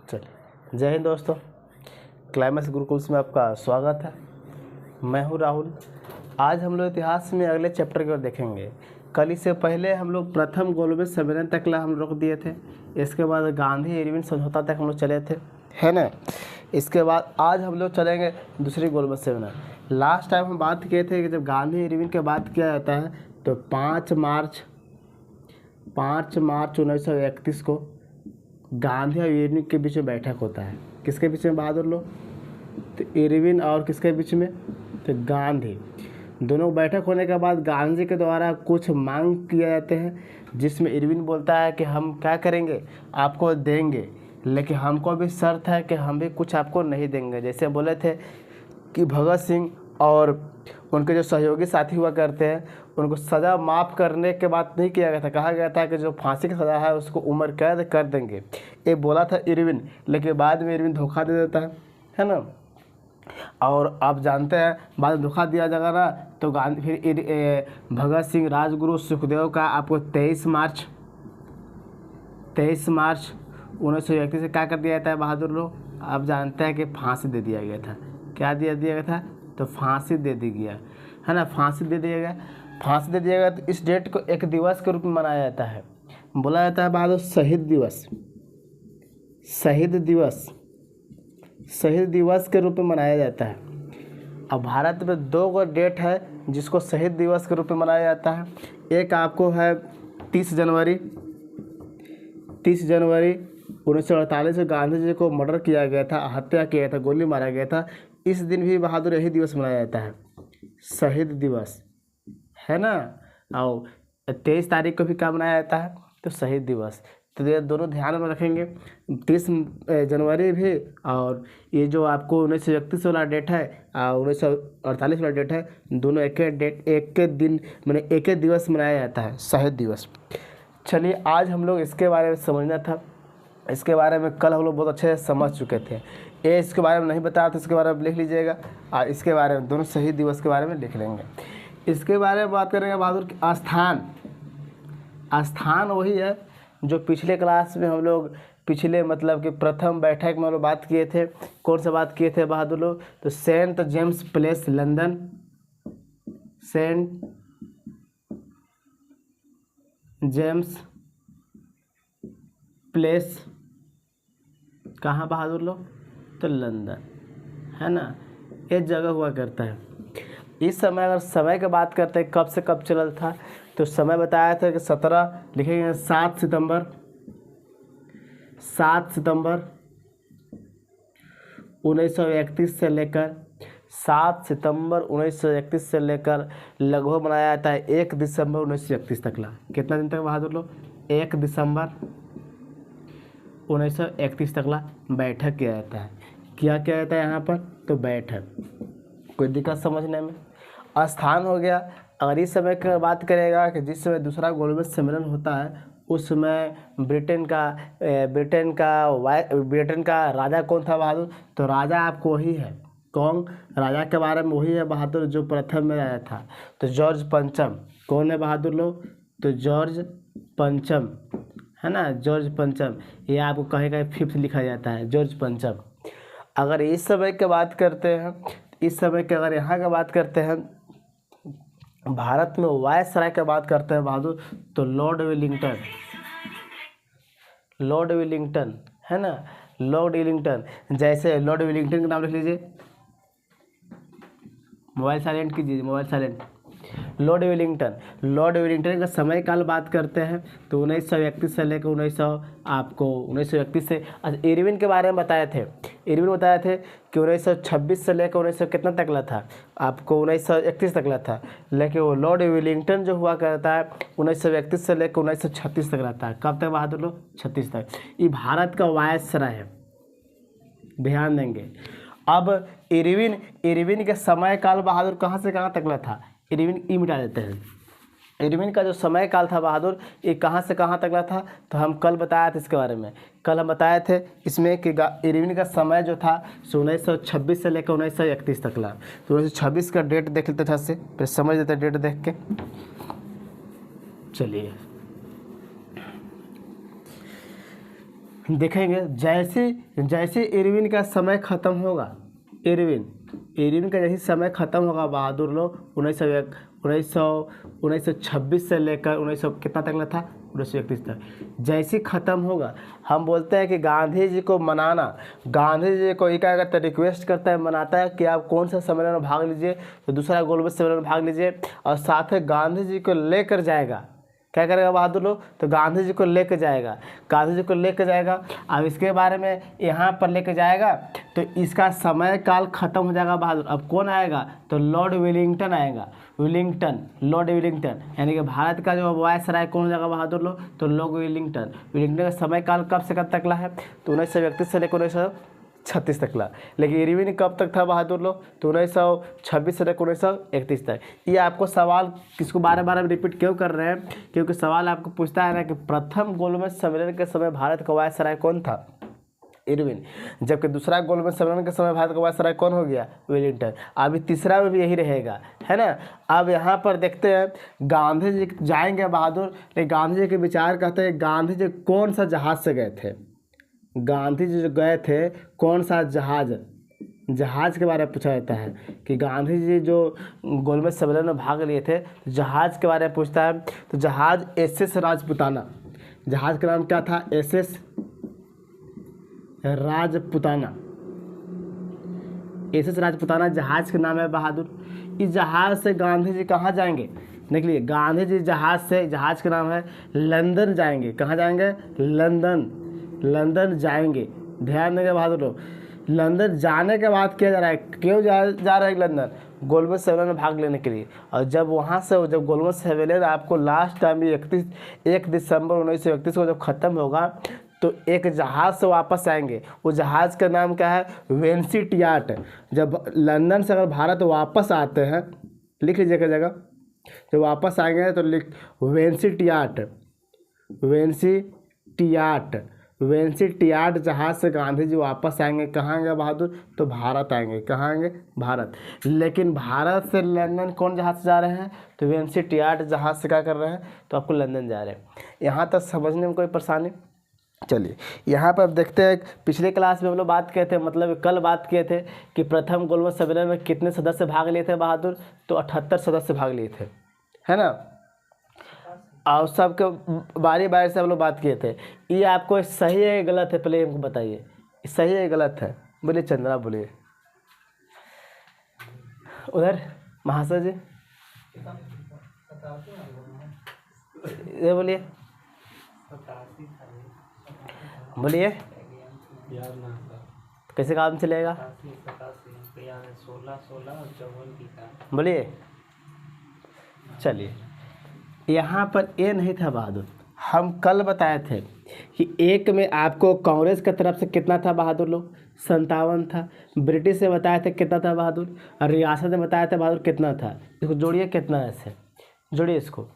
चलिए, जय हिंद दोस्तों। क्लाइमेक्स गुरुकुल्स में आपका स्वागत है। मैं हूं राहुल। आज हम लोग इतिहास में अगले चैप्टर की ओर देखेंगे। कल इससे पहले हम लोग प्रथम गोलमेज सम्मेलन तक हम रोक दिए थे। इसके बाद गांधी इरविन समझौता तक हम लोग चले थे, है ना। इसके बाद आज हम लोग चलेंगे दूसरी गोलमेज सम्मेलन। लास्ट टाइम हम बात किए थे कि जब गांधी इरविन की बात किया जाता है तो 5 मार्च 1931 को गांधी और इरविन के बीच में बैठक होता है। किसके बीच में बहादुर लोग? तो इरविन और किसके बीच में? तो गांधी। दोनों बैठक होने के बाद गांधी के द्वारा कुछ मांग किए जाते हैं, जिसमें इरविन बोलता है कि हम क्या करेंगे, आपको देंगे, लेकिन हमको भी शर्त है कि हम भी कुछ आपको नहीं देंगे। जैसे बोले थे कि भगत सिंह और उनके जो सहयोगी साथी हुआ करते हैं उनको सज़ा माफ़ करने के बाद नहीं किया गया था। कहा गया था कि जो फांसी की सज़ा है उसको उम्र कैद कर देंगे, ये बोला था इरविन। लेकिन बाद में इरविन धोखा दे देता है ना। और आप जानते हैं बाद में धोखा दिया जाएगा ना, तो गांधी फिर भगत सिंह, राजगुरु, सुखदेव का आपको 23 मार्च 1931 से क्या कर दिया जाता है बहादुर लोग? आप जानते हैं कि फांसी दे दिया गया था। क्या दिया गया था? तो फांसी दे दी गया, है ना। फांसी दे दिया गया। तो इस डेट को एक दिवस के रूप में मनाया जाता है। बोला जाता है बहादुर शहीद दिवस के रूप में मनाया जाता है। अब भारत में 2 डेट है जिसको शहीद दिवस के रूप में मनाया जाता है। एक आपको है 30 जनवरी 1948 में गांधी जी को मर्डर किया गया था, हत्या किया गया था, गोली मारा गया था। इस दिन भी बहादुर यही दिवस मनाया जाता है, शहीद दिवस, है ना। और 23 तारीख को भी क्या मनाया जाता है? तो शहीद दिवस। तो ये दोनों ध्यान में रखेंगे, 30 जनवरी भी, और ये जो आपको 1931 वाला डेट है और 1948 वाला डेट है, दोनों एक दिन मैंने एक दिवस मनाया जाता है, शहीद दिवस। चलिए, आज हम लोग इसके बारे में समझना था। इसके बारे में कल हम लोग बहुत अच्छे से समझ चुके थे। ये इसके बारे में नहीं बताया तो इसके बारे में लिख लीजिएगा, और इसके बारे में दोनों शहीद दिवस के बारे में लिख लेंगे। इसके बारे में बात करेंगे बहादुर की स्थान वही है जो पिछले क्लास में हम लोग पिछले मतलब कि प्रथम बैठक में हम लोग बात किए थे। कौन सा बात किए थे बहादुर लोग? तो saint James place London, saint James place कहाँ बहादुर लोग? तो लंदन, है ना। ये जगह हुआ करता है। इस समय अगर समय की बात करते हैं कब से कब चल था, तो समय बताया था कि 17 लिखेंगे 7 सितंबर 1931 से लेकर 7 सितंबर 1931 से लेकर लगभग मनाया जाता है 1 दिसंबर 1931 तक ला। कितना दिन तक बहादुर लोग? 1 दिसंबर 1931 तक ला बैठक किया जाता है। क्या किया जाता है यहाँ पर? तो बैठक। कोई दिक्कत समझने में? स्थान हो गया। अगर इस समय की बात करेगा कि जिस समय दूसरा गोलमेज सम्मेलन होता है उस समय ब्रिटेन का राजा कौन था बहादुर? तो राजा आपको वही है। कौन? राजा के बारे में वही है बहादुर जो प्रथम में राजा था, तो जॉर्ज पंचम। कौन है बहादुर लोग? तो जॉर्ज पंचम, है ना। जॉर्ज पंचम, ये आपको कहीं कहीं 5th लिखा जाता है, जॉर्ज पंचम। अगर इस समय की बात करते हैं, इस समय के अगर यहाँ की बात करते हैं, भारत में वायसराय की बात करते हैं बहादुर, तो लॉर्ड विलिंगटन, है ना। लॉर्ड विलिंगटन, जैसे लॉर्ड विलिंगटन का नाम लिख लीजिए। मोबाइल साइलेंट कीजिए, मोबाइल साइलेंट। लॉर्ड विलिंगटन का समय काल बात करते हैं तो 1931 से लेकर 1931 से। अच्छा, इरविन के बारे में बताए थे। इरविन बताए थे कि 1926 से लेकर 1900 कितना तकला था आपको? 1931 तकला था। लेकिन वो लॉर्ड विलिंगटन जो हुआ करता है 1931 से लेकर 1936 तक रहता है। कब तक बहादुर लोग? 36 तक। ये भारत का वायसराय है, ध्यान देंगे। अब इरविन के समय काल बहादुर कहाँ से कहाँ तकला था? इरविन ई मिटा देते हैं। इरविन का जो समय काल था बहादुर, ये कहाँ से कहाँ तक था? तो हम कल बताया था इसके बारे में। कल हम बताए थे इसमें कि इरविन का समय जो था 1926 से लेकर 1931 तक ला। तो 1926 का डेट देख लेते थे, फिर समझ लेते डेट देख के। चलिए, देखेंगे जैसे जैसे इरविन का समय ख़त्म होगा, इरविन का जैसे समय ख़त्म होगा बहादुर लोग 1926 से लेकर 1900 कितना तक था 1931 तक जैसे ख़त्म होगा, हम बोलते हैं कि गांधी जी को मनाना, गांधी जी को एक अगर तो रिक्वेस्ट करता है, मनाता है कि आप कौन सा सम्मेलन में भाग लीजिए, तो दूसरा गोलमेज सम्मेलन में भाग लीजिए, और साथ में गांधी जी को लेकर जाएगा। क्या करेगा बहादुर लोग, तो गांधी जी को लेकर जाएगा, गांधी जी को लेकर जाएगा। अब इसके बारे में यहाँ पर लेकर जाएगा तो इसका समय काल खत्म हो जाएगा बहादुर। अब कौन आएगा, तो लॉर्ड वेलिंगटन आएगा, लॉर्ड वेलिंगटन, यानी कि भारत का जो वायसराय कौन हो जाएगा बहादुर लोग, तो लॉर्ड वेलिंगटन का समय काल कब से कब तक है, तो 1931 से लेकर 1936 तक ला। लेकिन इरविन कब तक था बहादुर लोग, तो 1926 से लेकर 1931 तक। ये आपको सवाल किसको बार बार रिपीट क्यों कर रहे हैं, क्योंकि सवाल आपको पूछता है ना कि प्रथम गोलमेज सम्मेलन के समय भारत का वायसराय कौन था, इरविन, जबकि दूसरा गोलमेज सम्मेलन के समय भारत का वायसराय कौन हो गया, वेलिंगटन। अभी तीसरा में भी यही रहेगा, है ना। अब यहाँ पर देखते हैं गांधी जी जाएंगे बहादुर, लेकिन गांधी जी के विचार कहते हैं गांधी जी कौन सा जहाज से गए थे, गांधी जी जो गए थे कौन सा जहाज के बारे में पूछा जाता है कि गांधी जी जो गोलमेज सम्मेलन में भाग लिए थे जहाज के बारे में पूछता है, तो जहाज SS राजपुताना, जहाज का नाम क्या था, SS राजपुताना, SS राजपुताना जहाज का नाम है बहादुर। इस जहाज से गांधी जी कहाँ जाएंगे, निकलिए, गांधी जी जहाज का नाम है लंदन जाएंगे। कहाँ जाएंगे, लंदन जाएंगे। ध्यान देंगे बहादुर लोग, लंदन जाने के बाद क्या जा रहा है, क्यों जा रहा है लंदन, गोलमेज सम्मेलन में भाग लेने के लिए। और जब वहाँ से जब गोलमेज सम्मेलन आपको लास्ट टाइम 1 दिसंबर 1931 को जब ख़त्म होगा, तो एक जहाज़ से वापस आएंगे। वो जहाज़ का नाम क्या है, वेंसिटियाट। जब लंदन से अगर भारत वापस आते हैं, लिख लीजिएगा जगह, जब वापस आएंगे तो लिख वेंसिटियाट जहाज से गांधी जी वापस आएंगे। कहाँ आएंगे बहादुर, तो भारत आएंगे। कहाँ आएंगे, भारत। लेकिन भारत से लंदन कौन जहाज से जा रहे हैं, तो वेंसिटियाट जहाज से क्या कर रहे हैं, तो आपको लंदन जा रहे हैं। यहाँ तक समझने में कोई परेशानी, चलिए यहाँ पर अब देखते हैं। पिछले क्लास में हम लोग बात किए थे, मतलब कल बात किए थे कि प्रथम गोलमेज सम्मेलन में कितने सदस्य भाग लिए थे बहादुर, तो 78 सदस्य भाग लिए थे, है ना। और सबके बारी बारी से हम लोग बात किए थे। ये आपको सही है गलत है, पहले हमको बताइए, सही है गलत है, बोलिए चंद्रा, बोलिए उधर महाशय जी, ये बोलिए, बोलिए कैसे काम चलेगा, बोलिए। चलिए यहाँ पर ये नहीं था बहादुर, हम कल बताए थे कि एक में आपको कांग्रेस की तरफ से कितना था बहादुर लोग, 57 था। ब्रिटिश से बताए थे कितना था बहादुर, और रियासत में बताया था बहादुर कितना था। इसको जोड़िए, कितना है, ऐसे जोड़िए, इसको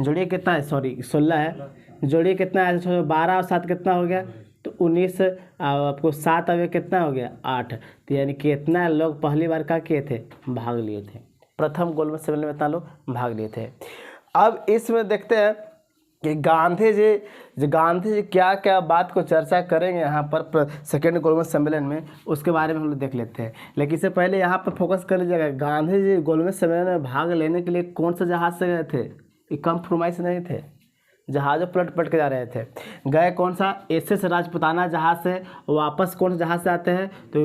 जोड़िए, कितना है, सॉरी 16 है, जोड़िए कितना है, 12 और 7 कितना हो गया, तो 19, आपको 7 अवे कितना हो गया, 8। तो यानी कितना लोग पहली बार क्या किए थे, भाग लिए थे, प्रथम गोलमेज सम्मेलन में इतना लोग भाग लिए थे। अब इसमें देखते हैं कि गांधी जी क्या क्या बात को चर्चा करेंगे यहाँ पर सेकेंड गोलमेज सम्मेलन में, उसके बारे में हम लोग देख लेते हैं। लेकिन इससे पहले यहाँ पर फोकस कर लीजिएगा, गांधी जी गोलमेज सम्मेलन में भाग लेने के लिए कौन सा जहाज़ से गए थे, ये कम्प्रोमाइज़ नहीं थे, जहाज़ों पलट के जा रहे थे। गए कौन सा, SS राजपुताना जहाज़ से, वापस कौन सा जहाज़ से आते हैं, तो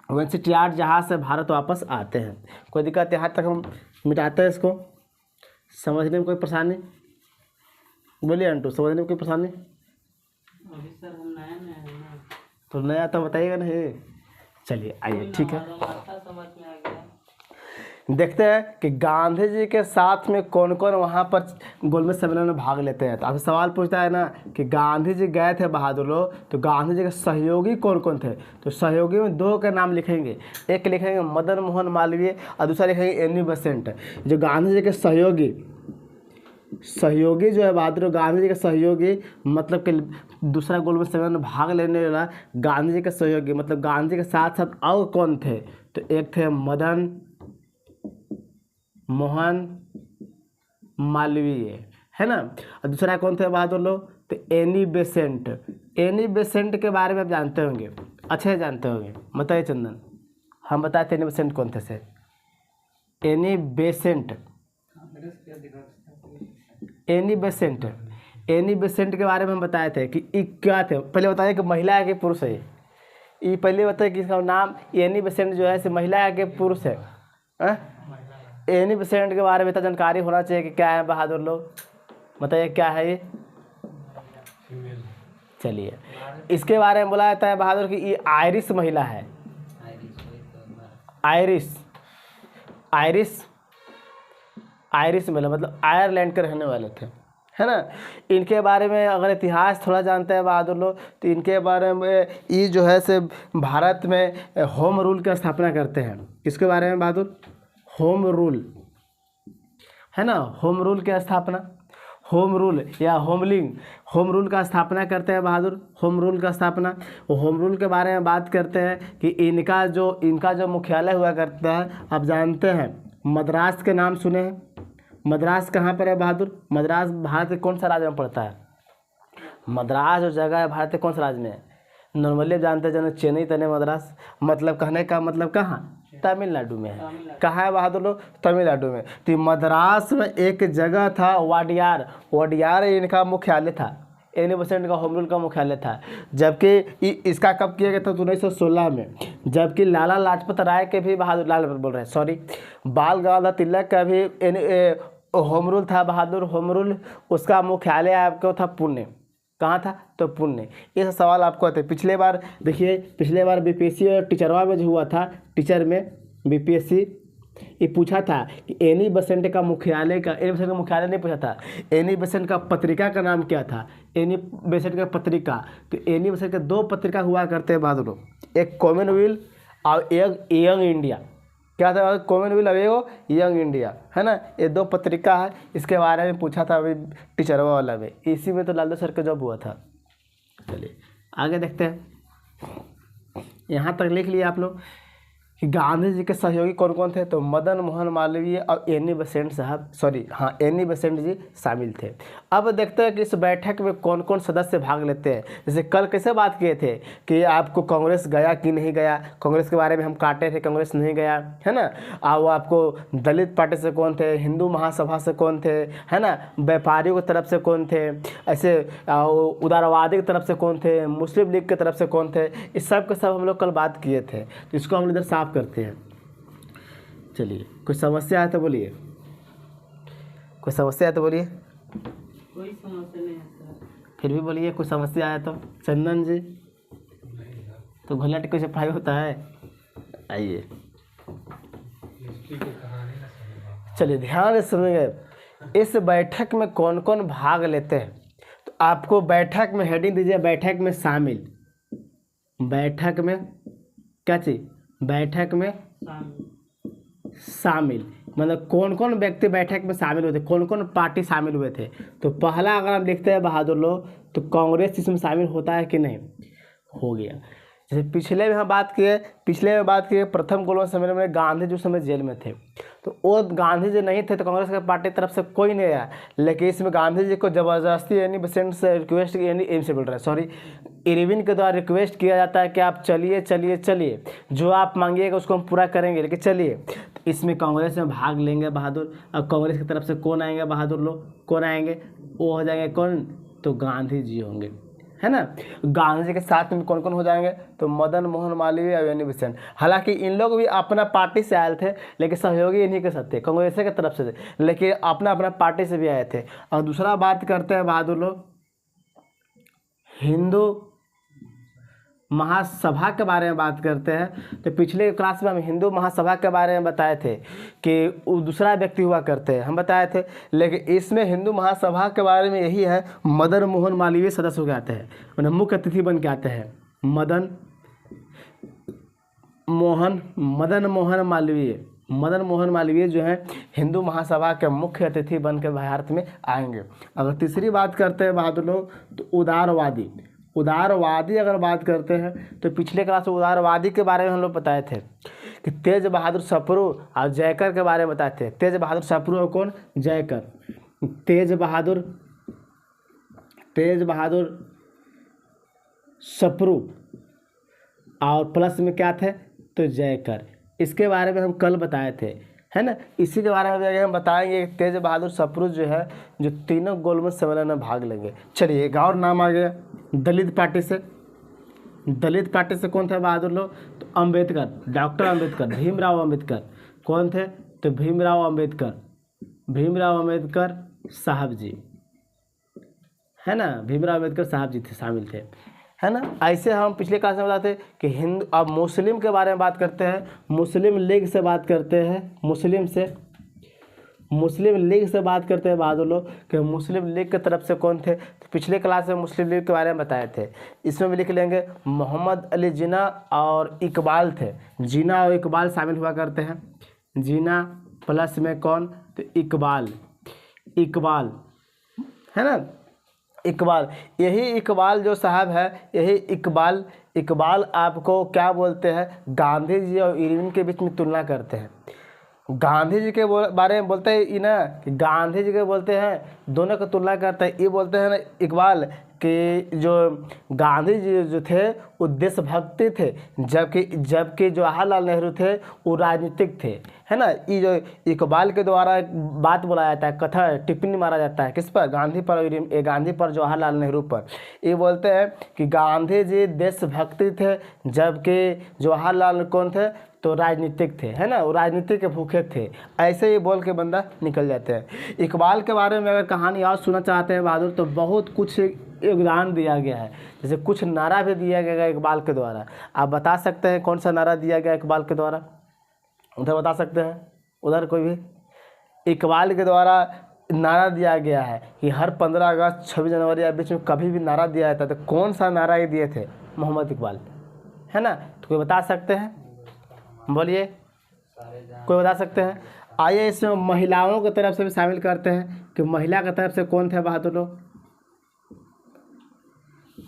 वेंसिटियाट जहाज़ से भारत वापस आते हैं। कोई दिक्कत, यहाँ तक हम मिटाते हैं, इसको समझने में कोई परेशानी, बोलिए अंटू, समझने में कोई परेशानी, अभी सर हम नया नया है ना, तो नया तो बताइएगा नहीं। चलिए आइए, ठीक है, समझ में आ गया। देखते हैं कि गांधी जी के साथ में कौन कौन वहाँ पर गोलमेज सम्मेलन में भाग लेते हैं। तो आपसे सवाल पूछता है ना कि गांधी जी गए थे बहादुर लोग, तो गांधी जी के सहयोगी कौन कौन थे, तो सहयोगी में 2 के नाम लिखेंगे, एक लिखेंगे मदन मोहन मालवीय और दूसरा लिखेंगे एनी बेसेंट। जो गांधी जी के सहयोगी जो है बहादुर, गांधी जी के सहयोगी मतलब कि दूसरा गोलमेज सम्मेलन में भाग लेने वाला गांधी जी के सहयोगी, मतलब गांधी जी के साथ साथ और कौन थे, तो एक थे मदन मोहन मालवीय, है ना। और दूसरा कौन थे बहादुर लोग, तो एनी बेसेंट। एनी बेसेंट के बारे में आप जानते होंगे, अच्छे से जानते होंगे, बताइए चंदन। हम बताए थे एनी बेसेंट कौन थे से, Annie Besant. Annie Besant, Annie Besant के बारे में हम बताए थे कि ये क्या थे। पहले बताइए कि महिला है कि पुरुष है। ये पहले बताइए कि इसका नाम एनी बेसेंट जो है से महिला है कि पुरुष है। एनी बेसेंट के बारे में इतना जानकारी होना चाहिए कि क्या है बहादुर लोग, बताइए क्या है ये। चलिए, इसके बारे में बोला जाता है बहादुर की ये आयरिश महिला है। आयरिश, आयरिश, आयरिश महिला मतलब आयरलैंड के रहने वाले थे, है ना। इनके बारे में अगर इतिहास थोड़ा जानते हैं बहादुर लोग, तो इनके बारे में ये जो है से भारत में होम रूल की स्थापना करते हैं। किसके बारे में बहादुर, होम रूल, है ना। होम रूल की स्थापना, होम रूल या होमलिंग, होम रूल का स्थापना करते हैं बहादुर। होम रूल का स्थापना, होम रूल के बारे में बात करते हैं कि इनका जो मुख्यालय हुआ करता है, आप जानते हैं मद्रास के नाम सुने हैं। मद्रास कहाँ पर है बहादुर, मद्रास भारत के कौन सा राज्य में पड़ता है। मद्रास जो जगह है भारत के कौन सा राज्य में है। नॉर्मली जानते हैं जन चेन्नई तने मद्रास, मतलब कहने का मतलब कहाँ, तमिलनाडु में है। कहाँ है बहादुर लोग, तमिलनाडु में। तो मद्रास में एक जगह था वाडियार, वाडियार इनका मुख्यालय था। एनी बेसेंट का होम रूल का मुख्यालय था। जबकि इसका कब किया गया था, 1916 में। जबकि लाला लाजपत राय के भी बहादुर, लाल बोल रहे हैं सॉरी, बाल गंगाधर तिलक का भी होम रूल था बहादुर। होम रूल उसका मुख्यालय आपको था पुणे। कहाँ था, तो पुणे। ये सब सवाल आपको आते हैं। पिछले बार देखिए, पिछले बार बीपीएससी और टीचरवा में जो हुआ था, टीचर में बीपीएससी ये पूछा था कि एनी बेसेंट का मुख्यालय का, एनी बेसेंट का मुख्यालय नहीं पूछा था, एनी बेसेंट का पत्रिका का नाम क्या था। एनी बेसेंट का पत्रिका, तो एनी बेसेंट के दो पत्रिका हुआ करते हैं बहादुर, एक कॉमनवेल्थ और एक यंग इंडिया। क्या था, कॉमनवेल्थ और यंग इंडिया, है ना। ये दो पत्रिका है, इसके बारे में पूछा था अभी टीचरवा वाला में। इसी में तो लालू सर का जॉब हुआ था। चलिए आगे देखते हैं। यहाँ तक लिख लिया आप लोग कि गांधी जी के सहयोगी कौन कौन थे, तो मदन मोहन मालवीय और एनी बेसेंट साहब, सॉरी हाँ एनी बेसेंट जी शामिल थे। अब देखते हैं कि इस बैठक में कौन कौन सदस्य भाग लेते हैं। जैसे कल कैसे बात किए थे कि आपको कांग्रेस गया कि नहीं गया, कांग्रेस के बारे में हम काटे थे, कांग्रेस नहीं गया, है ना। वो आपको दलित पार्टी से कौन थे, हिंदू महासभा से कौन थे, है ना, व्यापारियों की तरफ से कौन थे, ऐसे उदारवादी की तरफ से कौन थे, मुस्लिम लीग की तरफ से कौन थे, इस सब के सब हम लोग कल बात किए थे। तो इसको हम इधर साफ करते हैं। चलिए, कोई समस्या है तो बोलिए, कोई समस्या है तो बोलिए। कोई समस्या नहीं है सर। फिर भी बोलिए कोई समस्या है तो। चंदन जी, तो घोलट कैसे पढ़ाई होता है, आइए। चलिए ध्यान से सुनिए, इस बैठक में कौन कौन भाग लेते हैं। तो आपको बैठक में हेडिंग दीजिए, बैठक में शामिल। बैठक में क्या चीज, बैठक में शामिल मतलब कौन कौन व्यक्ति बैठक में शामिल हुए थे, कौन कौन पार्टी शामिल हुए थे। तो पहला अगर हम देखते हैं बहादुर लोग, तो कांग्रेस इसमें शामिल होता है कि नहीं, हो गया। जैसे पिछले में हम बात किए प्रथम गोलमेज सम्मेलन में गांधी जी उस समय जेल में थे, तो वो गांधी जी नहीं थे तो कांग्रेस के पार्टी तरफ से कोई नहीं आया। लेकिन इसमें गांधी जी को ज़बरदस्ती एनी बेसेंट से रिक्वेस्ट, एम से बोल रहा है सॉरी, इरविन के द्वारा रिक्वेस्ट किया जाता है कि आप चलिए चलिए चलिए, जो आप मांगिएगा उसको हम पूरा करेंगे, लेकिन चलिए। तो इसमें कांग्रेस में भाग लेंगे बहादुर। अब कांग्रेस की तरफ से कौन आएंगे बहादुर लोग, कौन आएंगे, वो हो जाएंगे कौन, तो गांधी जी होंगे, है ना। गांधी जी के साथ में कौन कौन हो जाएंगे, तो मदन मोहन मालवीय और एनी बेसेंट। हालांकि इन लोग भी अपना पार्टी से आए थे, लेकिन सहयोगी इन्हीं के साथ थे, कांग्रेस के तरफ से थे, लेकिन अपना अपना पार्टी से भी आए थे। और दूसरा बात करते हैं बहादुर लोग, हिंदू महासभा के बारे में बात करते हैं। तो पिछले क्लास में हम हिंदू महासभा के बारे में बताए थे कि वो दूसरा व्यक्ति हुआ करते हैं, हम बताए थे। लेकिन इसमें हिंदू महासभा के बारे में यही है, मदन मोहन मालवीय सदस्य हो आते हैं, उन्हें मुख्य अतिथि बन के आते हैं। मदन मोहन मालवीय जो है हिंदू महासभा के मुख्य अतिथि बन के भारत में आएंगे। अगर तीसरी बात करते हैं बहादुर लोग, तो उदारवादी अगर बात करते हैं, तो पिछले क्लास में उदारवादी के बारे में हम लोग बताए थे कि तेज बहादुर सप्रू और जयकर के बारे में बताए थे। तेज बहादुर सप्रू और कौन, जयकर। तेज बहादुर सप्रू, और प्लस में क्या थे तो जयकर। इसके बारे में हम कल बताए थे, है ना। इसी के बारे में भी हम बताएंगे। तेज बहादुर सप्रू जो है, जो तीनों गोलमेज सम्मेलन में भाग लेंगे। चलिए एक और नाम आ गया दलित पार्टी से। दलित पार्टी से कौन थे बहादुर लोग, तो अम्बेडकर, डॉक्टर अम्बेडकर, भीमराव अम्बेडकर। कौन थे तो भीमराव अम्बेडकर साहब जी, है ना। भीमराव अम्बेडकर साहब जी थे, शामिल थे, है ना। ऐसे हम पिछले क्लास में बताते कि हिंदू, अब मुस्लिम के बारे में बात करते हैं। मुस्लिम लीग से बात करते हैं, मुस्लिम लीग से बात करते हैं बहादुर लोग कि मुस्लिम लीग की तरफ से कौन थे। तो पिछले क्लास में मुस्लिम लीग के बारे में बताए थे। इसमें भी लिख लेंगे मोहम्मद अली जिन्ना और इकबाल थे। जिन्ना और इकबाल शामिल हुआ करते हैं। जिन्ना प्लस में कौन तो इकबाल, है ना। इकबाल, यही इकबाल जो साहब है, यही इकबाल आपको क्या बोलते हैं, गांधी जी और इरविन के बीच में तुलना करते हैं। गांधी जी के बारे में बोलते हैं ना कि गांधी जी के बोलते हैं, दोनों की तुलना करते हैं। ये बोलते हैं ना इकबाल कि जो गांधी जी जो थे वो देशभक्ति थे, जबकि जवाहरलाल नेहरू थे वो राजनीतिक थे, है ना। ये जो इकबाल के द्वारा एक बात बोला जाता है, कथा टिप्पणी मारा जाता है किस पर, गांधी पर जवाहरलाल नेहरू पर। ये बोलते हैं कि गांधी जी देशभक्ति थे, जबकि जवाहरलाल कौन थे तो राजनीतिक थे, है ना। वो राजनीति के भूखे थे। ऐसे ही बोल के बंदा निकल जाते हैं। इकबाल के बारे में अगर कहानी और सुनना चाहते हैं बहादुर, तो बहुत कुछ योगदान दिया गया है। जैसे कुछ नारा भी दिया गया है इकबाल के द्वारा। आप बता सकते हैं कौन सा नारा दिया गया इकबाल के द्वारा, उधर बता सकते हैं, उधर कोई भी। इकबाल के द्वारा नारा दिया गया है कि हर 15 अगस्त 26 जनवरी या बीच में कभी भी नारा दिया जाता है, तो कौन सा नारा ये दिए थे, मोहम्मद इकबाल, है ना। तो कोई बता सकते हैं, बोलिए, कोई बता सकते हैं। आइए इसमें महिलाओं की तरफ से भी शामिल करते हैं कि महिला की तरफ से कौन थे बहादुर लोग।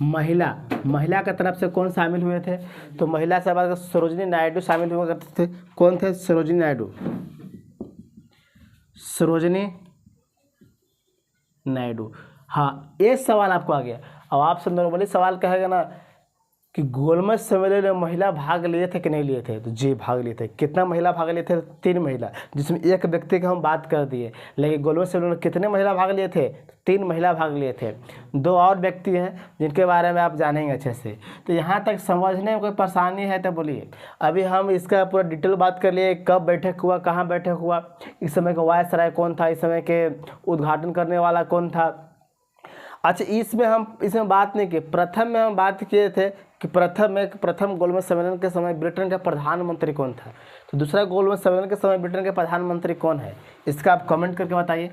महिला की तरफ से कौन शामिल हुए थे, तो महिला से बात सरोजिनी नायडू शामिल हुआ करते थे। कौन थे, सरोजिनी नायडू। हाँ, ये सवाल आपको आ गया। अब आपसे नॉर्मली सवाल कहेगा ना कि गोलमेज सम्मेलन में महिला भाग लिए थे कि नहीं लिए थे, तो जी भाग लिए थे। कितना महिला भाग लिए थे, 3 महिला, जिसमें एक व्यक्ति की हम बात कर दिए। लेकिन गोलमेज सम्मेलन में कितने महिला भाग लिए थे, 3 महिला भाग लिए थे। 2 और व्यक्ति हैं जिनके बारे में आप जानेंगे अच्छे से। तो यहाँ तक समझने में कोई परेशानी है तो बोलिए। अभी हम इसका पूरा डिटेल बात कर लिए, कब बैठक हुआ, कहाँ बैठक हुआ, इस समय का वायसराय कौन था, इस समय के उद्घाटन करने वाला कौन था। अच्छा, इसमें बात नहीं की। प्रथम में हम बात किए थे कि प्रथम गोलमेज सम्मेलन के समय ब्रिटेन का प्रधानमंत्री कौन था। तो दूसरा गोलमेज सम्मेलन के समय ब्रिटेन के प्रधानमंत्री कौन है, इसका आप कमेंट करके बताइए।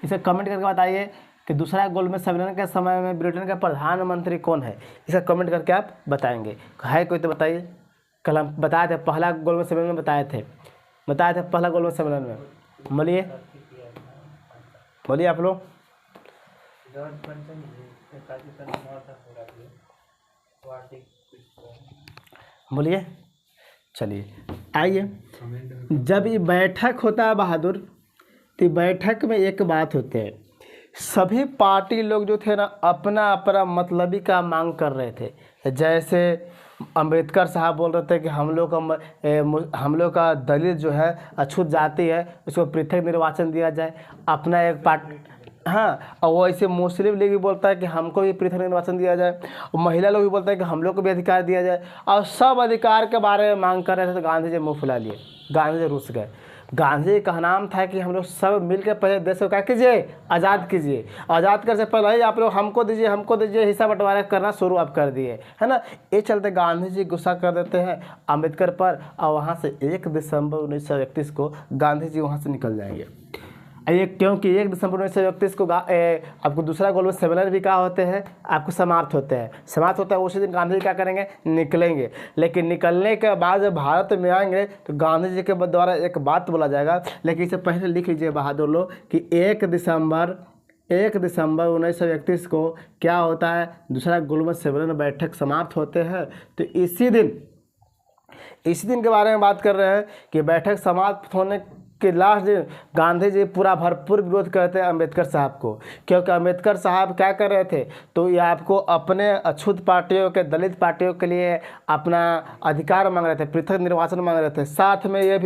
इसे कमेंट करके बताइए कि दूसरा गोलमेज सम्मेलन के समय में ब्रिटेन का प्रधानमंत्री कौन है, इसका कमेंट करके आप बताएंगे। है कोई तो बताइए। कल हम बताए थे, पहला गोलमेज सम्मेलन में बताए थे पहला गोलमेज सम्मेलन में। बोलिए आप लोग। बोलिए। चलिए आइए, जब ये बैठक होता है बहादुर, तो बैठक में एक बात होती है, सभी पार्टी लोग जो थे ना अपना अपना मतलबी का मांग कर रहे थे। जैसे अंबेडकर साहब बोल रहे थे कि हम लोग का दलित जो है अछूत जाति है, उसको पृथक निर्वाचन दिया जाए, अपना एक पार्टी। हाँ, और वैसे मुस्लिम लीग भी बोलता है कि हमको भी पृथक निर्वाचन दिया जाए, और महिला लोग भी बोलते हैं कि हम लोग को भी अधिकार दिया जाए, और सब अधिकार के बारे में मांग कर रहे थे। तो गांधी जी मुँह फुला लिए, गांधी जी रुस गए। गांधी जी का नाम था कि हम लोग सब मिलकर पहले देश को क्या कीजिए, आज़ाद कीजिए। आज़ाद करने से पहले ही आप लोग हमको दीजिए हिस्सा बंटवारा करना शुरू आप कर दिए, है ना। ये चलते गांधी जी गुस्सा कर देते हैं अम्बेडकर पर, और वहाँ से 1 दिसंबर 1931 को गांधी जी वहाँ से निकल जाएंगे। ये क्योंकि 1 दिसंबर 1931 को आपको दूसरा गोलमेज सम्मेलन भी क्या होते हैं, आपको समाप्त होते हैं। उसी दिन गांधी जी क्या करेंगे, निकलेंगे। लेकिन निकलने के बाद जब भारत में आएंगे तो गांधी जी के द्वारा एक बात बोला जाएगा। लेकिन इससे पहले लिख लीजिए बहादुर लोग कि 1 दिसंबर 1931 को क्या होता है, दूसरा गोलमेज सम्मेलन बैठक समाप्त होते हैं। तो इसी दिन के बारे में बात कर रहे हैं कि बैठक समाप्त होने कि लास्ट दिन गांधी जी पूरा भरपूर विरोध करते हैं अम्बेडकर साहब को, क्योंकि अम्बेडकर साहब क्या कर रहे थे, तो ये आपको अपने अछूत पार्टियों के, दलित पार्टियों के लिए अपना अधिकार मांग रहे थे, पृथक निर्वाचन मांग रहे थे। साथ में ये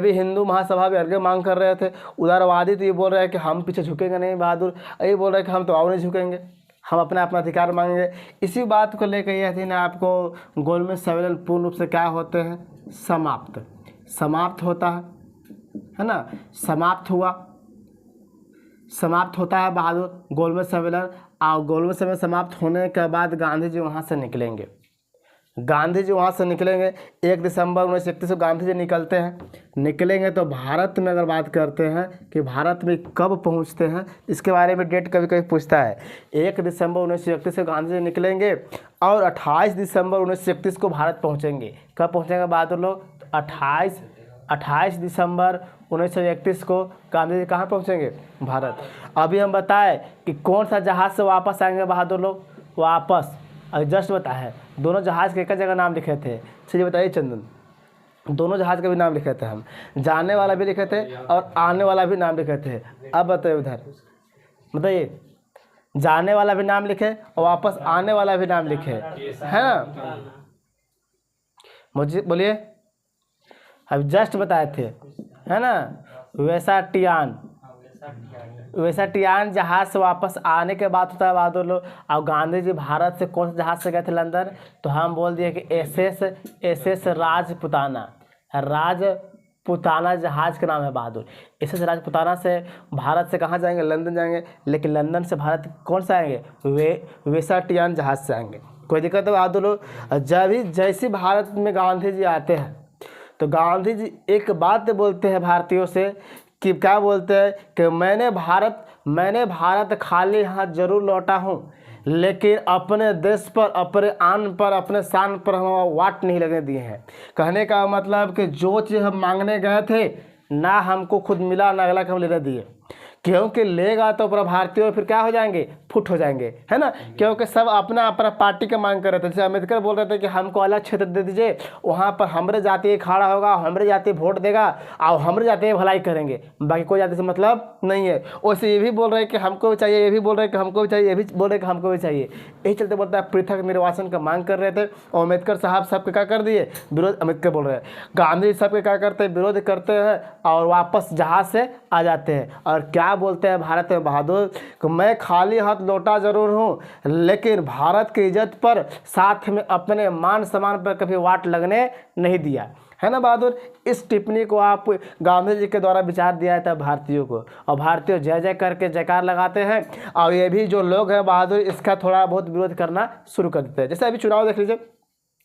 भी हिंदू महासभा भी अलग मांग कर रहे थे। उदारवादी तो ये बोल रहे हैं कि हम पीछे झुकेंगे नहीं बहादुर, ये बोल रहे हैं कि हम तो और नहीं झुकेंगे, हम अपना अधिकार मांगेंगे। इसी बात को लेकर यह दिन आपको गोलमेज सम्मेलन पूर्ण रूप से क्या होते हैं, समाप्त होता है ना, समाप्त होता है बहादुर गोलमेज सम्मेलन। और गोलमेज सम्मेलन समाप्त होने के बाद गांधी जी वहाँ से निकलेंगे। 1 दिसंबर 1931 को गांधी जी निकलेंगे। तो भारत में अगर बात करते हैं कि भारत में कब पहुंचते हैं, इसके बारे में डेट कभी कभी पूछता है। 1 दिसंबर 1931 को गांधी जी निकलेंगे और 28 दिसंबर 1931 को भारत पहुंचेंगे। कब पहुंचेंगे बहादुर लोग, 28 दिसंबर 1931 को गांधी जी कहाँ पहुंचेंगे, भारत। अभी हम बताएं कि कौन सा जहाज़ से वापस आएंगे बहादुर लोग, वापस जस्ट बताया, दोनों जहाज़ के एक जगह नाम लिखे थे। चलिए बताइए चंदन, दोनों जहाज़ का भी नाम लिखे थे हम, जाने वाला भी लिखे थे और आने वाला भी नाम लिखे थे। अब बताइए उधर बताइए, जाने वाला भी नाम लिखे और वापस आने वाला भी नाम लिखे, है ना, मुझे बोलिए। अब जस्ट बताए थे, है ना, वैसा टियान जहाज़ से वापस आने के बाद होता है बहादुर लोग। और गांधी जी भारत से कौन से जहाज़ से गए थे लंदन, तो हम बोल दिए कि एसएस राजपुताना जहाज़ का नाम है बहादुर। एसएस राजपुताना से भारत से कहाँ जाएंगे, लंदन जाएंगे। लेकिन लंदन से भारत कौन से आएंगे, वैसा टियान जहाज़ से आएंगे। कोई दिक्कत है बहादुर लोग। जैसे भारत में गांधी जी आते हैं तो गांधी जी एक बात बोलते हैं भारतीयों से कि क्या बोलते हैं कि मैंने भारत खाली हाथ जरूर लौटा हूँ, लेकिन अपने देश पर, अपने आन पर, अपने शान पर हम वाट नहीं लगने दिए हैं। कहने का मतलब कि जो चीज़ हम मांगने गए थे ना हमको खुद मिला, ना अगला को हम लेने दिए, क्योंकि लेगा तो पूरा भारतीय फिर क्या हो जाएंगे, फुट हो जाएंगे, है ना। क्योंकि सब अपना अपना पार्टी का मांग कर रहे थे। जैसे अम्बेडकर बोल रहे थे कि हमको अलग क्षेत्र दे दीजिए, वहाँ पर हमरे जाति खड़ा होगा, हमरे जाति वोट देगा और हमरे जाति भलाई करेंगे, बाकी कोई जाति से मतलब नहीं है। वैसे ये भी बोल रहे हैं कि हमको भी चाहिए, ये भी बोल रहे हैं कि हमको भी चाहिए, ये भी बोल रहे हैं कि हमको भी चाहिए। यही चलते बोलता है पृथक निर्वाचन का मांग कर रहे थे। और अम्बेडकर साहब सबके क्या कर दिए, विरोध। अम्बेडकर बोल रहे हैं, गांधी सबके क्या करते हैं, विरोध करते हैं और वापस जहाज़ से आ जाते हैं। और क्या बोलते हैं भारत में बहादुर कि मैं खाली हाथ लौटा जरूर हूँ, लेकिन भारत की इज्जत पर, साथ में अपने मान सम्मान पर कभी वाट लगने नहीं दिया, है ना बहादुर। इस टिप्पणी को आप गांधी जी के द्वारा विचार दिया था भारतीयों को, और भारतीय जय जय करके जयकार लगाते हैं। और ये भी जो लोग हैं बहादुर, इसका थोड़ा बहुत विरोध करना शुरू कर देते हैं। जैसे अभी चुनाव देख लीजिए,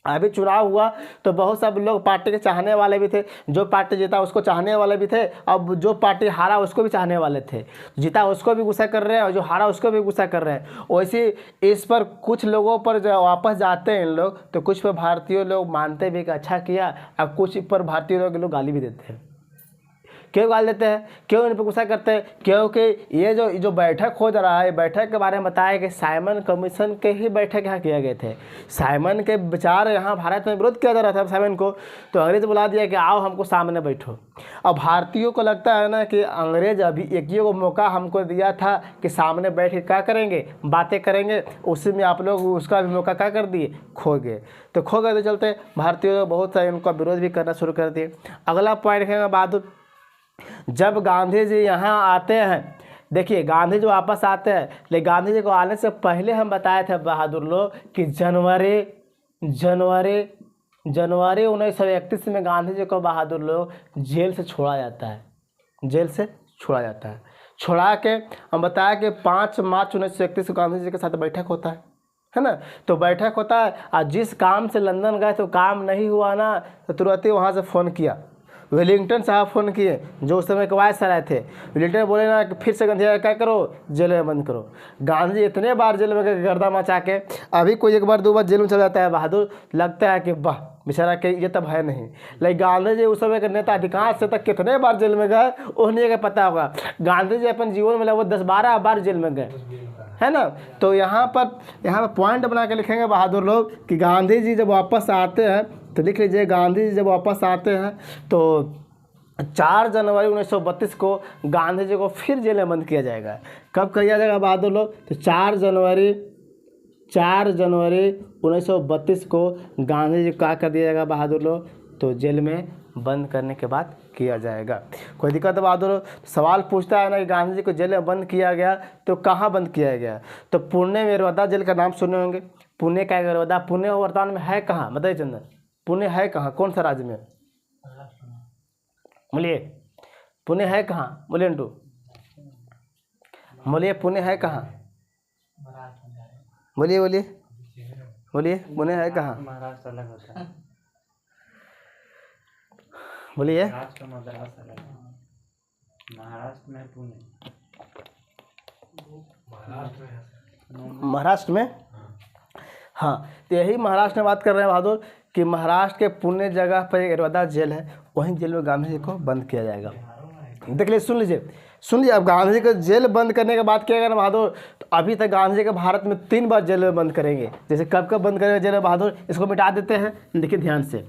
अभी चुनाव हुआ तो बहुत सब लोग पार्टी के चाहने वाले भी थे, जो पार्टी जीता उसको चाहने वाले भी थे, अब जो पार्टी हारा उसको भी चाहने वाले थे। जीता उसको भी गुस्सा कर रहे हैं और जो हारा उसको भी गुस्सा कर रहे हैं। वैसे इस पर कुछ लोगों पर जो वापस जाते हैं इन लोग, तो कुछ पर भारतीय लोग मानते भी कि अच्छा किया, और कुछ पर भारतीय लोग गाली भी देते हैं। क्यों गाल देते हैं, क्यों इन पर गुस्सा करते हैं, क्योंकि ये जो बैठक हो जा रहा है, बैठक के बारे में बताया कि साइमन कमीशन के ही बैठक यहाँ किए गए थे। साइमन के विचार यहाँ भारत में विरोध किया जा रहा था साइमन को, तो अंग्रेज बुला दिया कि आओ हमको सामने बैठो। अब भारतीयों को लगता है ना कि अंग्रेज अभी एक ही को मौका हमको दिया था कि सामने बैठ के क्या करेंगे, बातें करेंगे, उसी में आप लोग उसका भी मौका क्या कर दिए, खो गए। तो खो गए तो चलते भारतीयों लोग बहुत सारे उनका विरोध भी करना शुरू कर दिए। अगला पॉइंट है बहादुर, जब गांधी जी यहाँ आते हैं, देखिए गांधी जी वापस आते हैं, लेकिन गांधी जी को आने से पहले हम बताए थे बहादुर लोग कि जनवरी 1931 में गांधी जी को बहादुर लोग जेल से छोड़ा जाता है। छोड़ा के हम बताया कि 5 मार्च 1931 को गांधी जी के साथ बैठक होता है ना। तो बैठक होता है और जिस काम से लंदन गए तो काम नहीं हुआ ना, तो तुरंत ही वहाँ से फ़ोन किया, वेलिंगटन साहब फ़ोन किए, जो उस समय वायसराय थे। वेलिंगटन बोले ना कि फिर से गांधी क्या करो, जेल में बंद करो। गांधी जी इतने बार जेल में गए गर्दा मचा के, अभी कोई 1 बार 2 बार जेल में चला जाता है बहादुर, लगता है कि वाह बेचारा के ये तब है नहीं। लेकिन गांधी जी उस समय के नेता अधिकांश से तक कितने बार जेल में गए उन्हें का पता होगा। गांधी जी अपन जीवन में लगभग 10-12 बार जेल में गए, है ना। तो यहाँ पर पॉइंट बना के लिखेंगे बहादुर लोग कि गांधी जी जब वापस आते हैं, तो लिख लीजिए गांधी जी जब वापस आते हैं तो 4 जनवरी 1932 को गांधी जी को फिर जेल में बंद किया जाएगा। कब किया जाएगा बहादुर लोग? तो 4 जनवरी 1932 को गांधी जी को क्या कर दिया जाएगा बहादुर लोग? तो जेल में बंद करने के बाद किया जाएगा। कोई दिक्कत है बहादुर लोग? सवाल पूछता है ना कि गांधी जी को जेल में बंद किया गया तो कहाँ बंद किया गया? तो पुणे में यरवदा जेल का नाम सुने होंगे। पुणे का यरवदा, पुणे वर्तमान में है कहाँ बताइए चंदन? पुणे है कहाँ, कौन सा राज्य में? बोलिए पुणे है कहाँ? बोलिए अंटू, बोलिए पुणे है कहाँ? बोलिए बोलिए बोलिए पुणे है कहाँ? महाराष्ट्र अलग होता है, बोलिए। महाराष्ट्र मद्रास अलग है। महाराष्ट्र में पुणे, महाराष्ट्र में, हाँ तो यही महाराष्ट्र में बात कर रहे हैं बहादुर कि महाराष्ट्र के पुणे जगह पर एक यरवदा जेल है, वहीं जेल में गांधी जी को बंद किया जाएगा। देख लीजिए, सुन लीजिए अब गांधी जी को जेल बंद करने के बाद क्या करेगा बहादुर? तो अभी तक गांधी जी को भारत में 3 बार जेल में बंद करेंगे। जैसे कब कब बंद करेंगे जेल में बहादुर, इसको मिटा देते हैं। देखिए ध्यान से,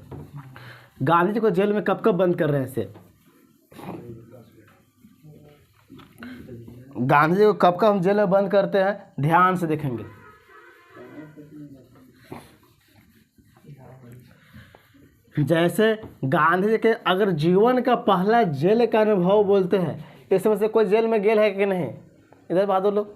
गांधी जी को जेल में कब कब बंद कर रहे हैं इसे, गांधी जी को कब कब हम जेल में बंद करते हैं, ध्यान से देखेंगे। जैसे गांधी जी के अगर जीवन का पहला जेल का अनुभव बोलते हैं, इसमें से कोई जेल में गेल है कि नहीं? इधर बहादुर लोग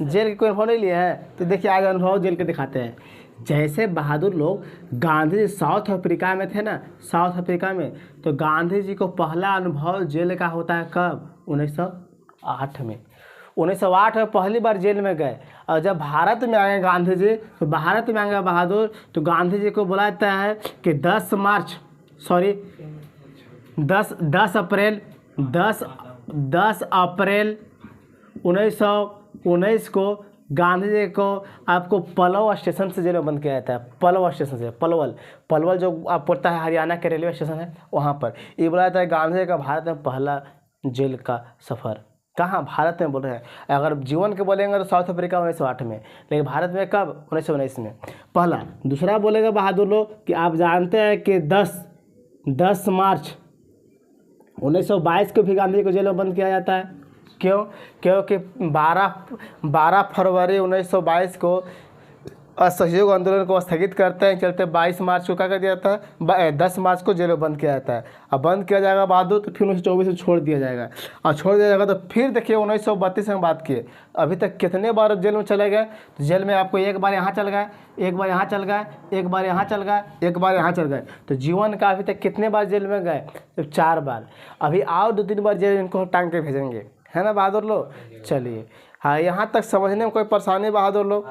जेल के कोई अनुभव नहीं लिया है? तो देखिए आज अनुभव जेल के दिखाते हैं। जैसे बहादुर लोग गांधी जी साउथ अफ्रीका में थे ना, साउथ अफ्रीका में, तो गांधी जी को पहला अनुभव जेल का होता है कब? 1908 में। 1908 में पहली बार जेल में गए, और जब भारत में आए गांधी जी, तो भारत में आएंगे बहादुर, तो गांधी जी को बोला जाता है कि 10 अप्रैल 1919 को गांधी जी को आपको पलवल स्टेशन से जेल में बंद किया जाता है। पलवल स्टेशन से, पलवल जो आप पड़ता है हरियाणा के रेलवे स्टेशन है, वहाँ पर ये बोला जाता है गांधी जी का भारत में पहला जेल का सफ़र। कहाँ? भारत में बोल रहे हैं। अगर जीवन के बोलेंगे तो साउथ अफ्रीका 1908 में, लेकिन भारत में कब? 1919 में पहला। दूसरा बोलेगा बहादुर लोग कि आप जानते हैं कि 10 मार्च 1922 को भी गांधी जी को जेल में बंद किया जाता है। क्यों? क्योंकि 12 फरवरी 1922 को असहयोग आंदोलन को स्थगित करते हैं, चलते 22 मार्च को क्या कर दिया जाता है? 10 मार्च को जेल में बंद किया जाता है। अब बंद किया जाएगा बहादुर, तो फिर 1924 में छोड़ दिया जाएगा, और छोड़ दिया जाएगा तो फिर देखिए 1932 में बात किए, अभी तक कितने बार जेल में चले गए? तो जेल में आपको एक बार यहाँ चल गए, एक बार यहाँ चल गए, एक बार यहाँ चल गए, एक बार यहाँ चल गए, तो जीवन का अभी तक कितने बार जेल में गए? तो 4 बार। अभी और 2-3 बार जेल इनको टांग के भेजेंगे, है ना बहादुर लोग? चलिए, हाँ यहाँ तक समझने में कोई परेशानी बहादुर लोग?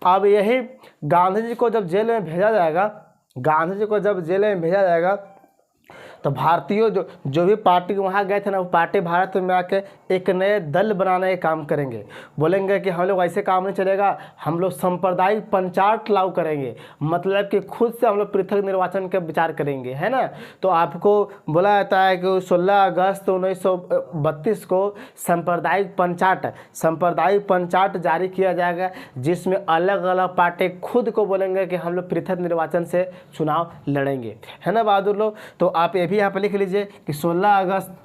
अब यही गांधी जी को जब जेल में भेजा जाएगा, गांधी जी को जब जेल में भेजा जाएगा, तो भारतीय जो भी पार्टी वहाँ गए थे ना, वो पार्टी भारत में आके एक नए दल बनाने का काम करेंगे। बोलेंगे कि हम लोग ऐसे काम नहीं चलेगा, हम लोग सांप्रदायिक पंचायत लागू करेंगे, मतलब कि खुद से हम लोग पृथक निर्वाचन का विचार करेंगे, है ना। तो आपको बोला जाता है कि 16 अगस्त 1932 को सांप्रदायिक पंचायत जारी किया जाएगा, जिसमें अलग अलग पार्टी खुद को बोलेंगे कि हम लोग पृथक निर्वाचन से चुनाव लड़ेंगे, है ना बहादुर लोग। तो आप ये भी यहाँ पर लिख लीजिए कि 16 अगस्त।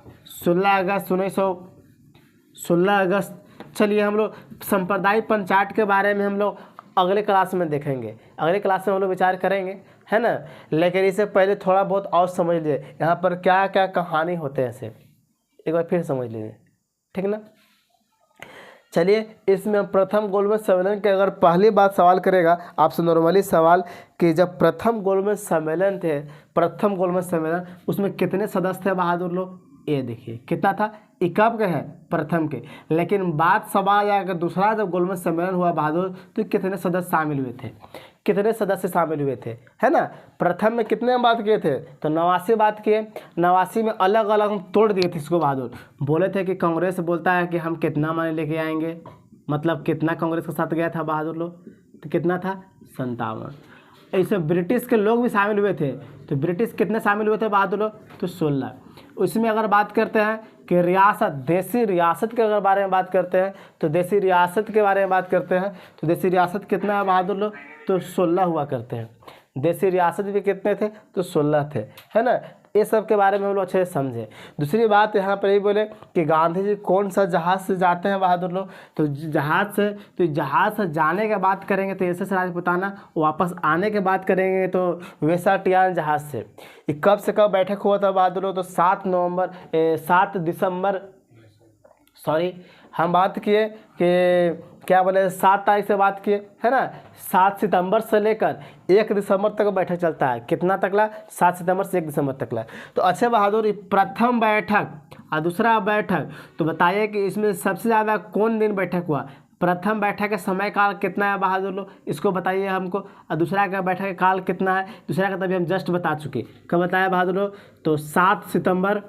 चलिए हम लोग सांप्रदायिक पंचायत के बारे में हम लोग अगले क्लास में देखेंगे, अगले क्लास में हम लोग विचार करेंगे, है ना। लेकिन इससे पहले थोड़ा बहुत और समझ लीजिए यहाँ पर क्या क्या कहानी होते हैं, ऐसे एक बार फिर समझ लीजिए, ठीक ना। चलिए इसमें प्रथम गोलमेज सम्मेलन के अगर पहली बात सवाल करेगा आपसे नॉर्मली सवाल कि जब प्रथम गोलमेज सम्मेलन थे, प्रथम गोलमेज सम्मेलन, उसमें कितने सदस्य थे बहादुर लोग? ये देखिए कितना था, ये कब के है? प्रथम के। लेकिन बात सवाल आया कि दूसरा जब गोलमेज सम्मेलन हुआ बहादुर, तो कितने सदस्य शामिल हुए थे? कितने सदस्य शामिल हुए थे, है ना। प्रथम में कितने में बात किए थे? तो 89 बात किए। 89 में अलग अलग हम तोड़ दिए थे इसको बहादुर। बोले थे कि कांग्रेस बोलता है कि हम कितना मनी लेके आएंगे, मतलब कितना कांग्रेस के साथ गया था बहादुर लोग, तो कितना था? 57। ऐसे ब्रिटिश के लोग भी शामिल हुए थे, तो ब्रिटिश कितने शामिल हुए थे बहादुर लोग? तो 16। उसमें अगर बात करते हैं कि रियासत, देसी रियासत के अगर बारे में बात करते हैं, तो देसी रियासत के बारे में बात करते हैं, तो देसी रियासत कितना है बहादुर लोग? तो 16 हुआ करते हैं। देसी रियासत भी कितने थे? तो 16 थे, है ना। ये सब के बारे में हम लोग अच्छे से समझे। दूसरी बात यहाँ पर ये बोले कि गांधी जी कौन सा जहाज़ से जाते हैं बहादुर लोग, तो जहाज़ से जाने के बात करेंगे तो एस एस राजपूताना, वापस आने के बात करेंगे तो वेसाटियान जहाज़ से। ये कब से कब बैठक हुआ था बहादुर लोग, तो 7 दिसंबर हम बात किए कि क्या बोले 7 तारीख से बात किए है ना। 7 सितंबर से लेकर 1 दिसंबर तक बैठक चलता है। कितना तकला? 7 सितंबर से 1 दिसंबर तकला। तो अच्छे बहादुर, ये प्रथम बैठक और दूसरा बैठक, तो बताइए कि इसमें सबसे ज़्यादा कौन दिन बैठक हुआ? प्रथम बैठक का समय काल कितना है बहादुर लोग, इसको बताइए हमको। और दूसरा का बैठक का काल कितना है? दूसरा का तभी हम जस्ट बता चुके। कब बताया बहादुर लोग? तो 7 सितंबर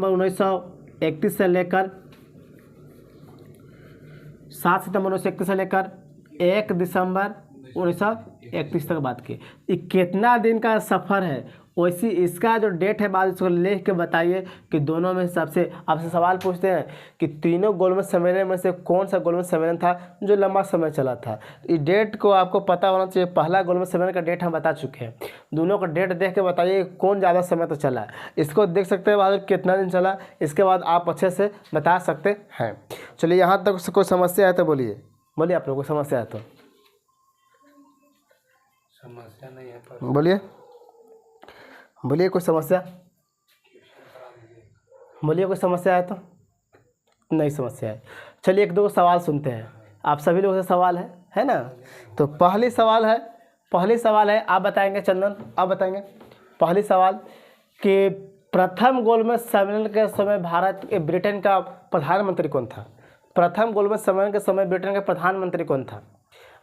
1931 से लेकर 7 सितंबर 1931 से लेकर 1 दिसंबर 1931 तक बात की। ये कितना दिन का सफ़र है? वैसी इसका जो डेट है बाद इसको लिख के बताइए कि दोनों में सबसे आपसे सवाल पूछते हैं कि तीनों गोलमेज सम्मेलन में से कौन सा गोलमेज सम्मेलन था जो लंबा समय चला था। इस डेट को आपको पता होना चाहिए। पहला गोलमेज सम्मेलन का डेट हम बता चुके हैं। दोनों का डेट देख के बताइए कौन ज़्यादा समय तक चला। इसको देख सकते हैं बहादुर कितना दिन चला, इसके बाद आप अच्छे से बता सकते हैं। चलिए यहाँ तक कोई समस्या है तो बोलिए आप लोगों को समस्या है तो समस्या नहीं है पर बोलिए कोई समस्या, कोई समस्या है तो नहीं समस्या है। चलिए 1-2 सवाल सुनते हैं। आप सभी लोगों से सवाल है ना। तो पहली सवाल है आप बताएंगे चंदन, आप बताएंगे पहली सवाल कि प्रथम गोलमेज सम्मेलन के समय ब्रिटेन का प्रधानमंत्री कौन था? प्रथम गोलमेज सम्मेलन के समय ब्रिटेन का प्रधानमंत्री कौन था?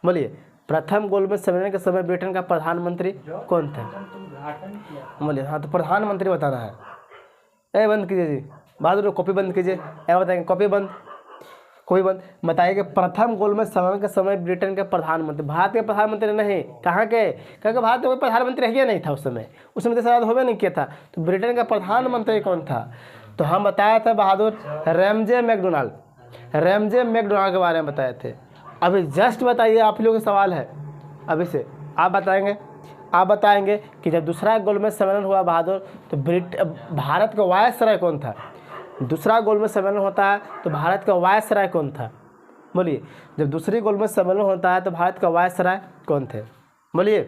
बोलिए, प्रथम गोलमेज सम्मेलन के समय ब्रिटेन का प्रधानमंत्री कौन था? बोलिए। हाँ, तो प्रधानमंत्री बताना है। बंद कीजिए जी बहादुर, कॉपी बंद कीजिए। बताएंगे कॉपी बंद बताइए कि प्रथम गोलमेज सम्मेलन के समय ब्रिटेन के प्रधानमंत्री, भारत के प्रधानमंत्री नहीं, कहाँ के? क्योंकि भारत में कोई प्रधानमंत्री ही नहीं था उस समय देश आज़ाद होवे नहीं किया था। तो ब्रिटेन का प्रधानमंत्री कौन था? तो हम बताया था बहादुर रैमजे मैकडोनाल्ड के बारे में बताए थे। अभी जस्ट बताइए, आप लोगों का सवाल है अभी से। आप बताएंगे कि जब दूसरा गोलमेज सम्मेलन हुआ बहादुर तो भारत का वायसराय कौन था? दूसरा गोलमेज सम्मेलन होता है तो भारत का वायसराय कौन था? बोलिए, जब दूसरी गोलमेज सम्मेलन होता है तो भारत का वायसराय कौन थे? बोलिए।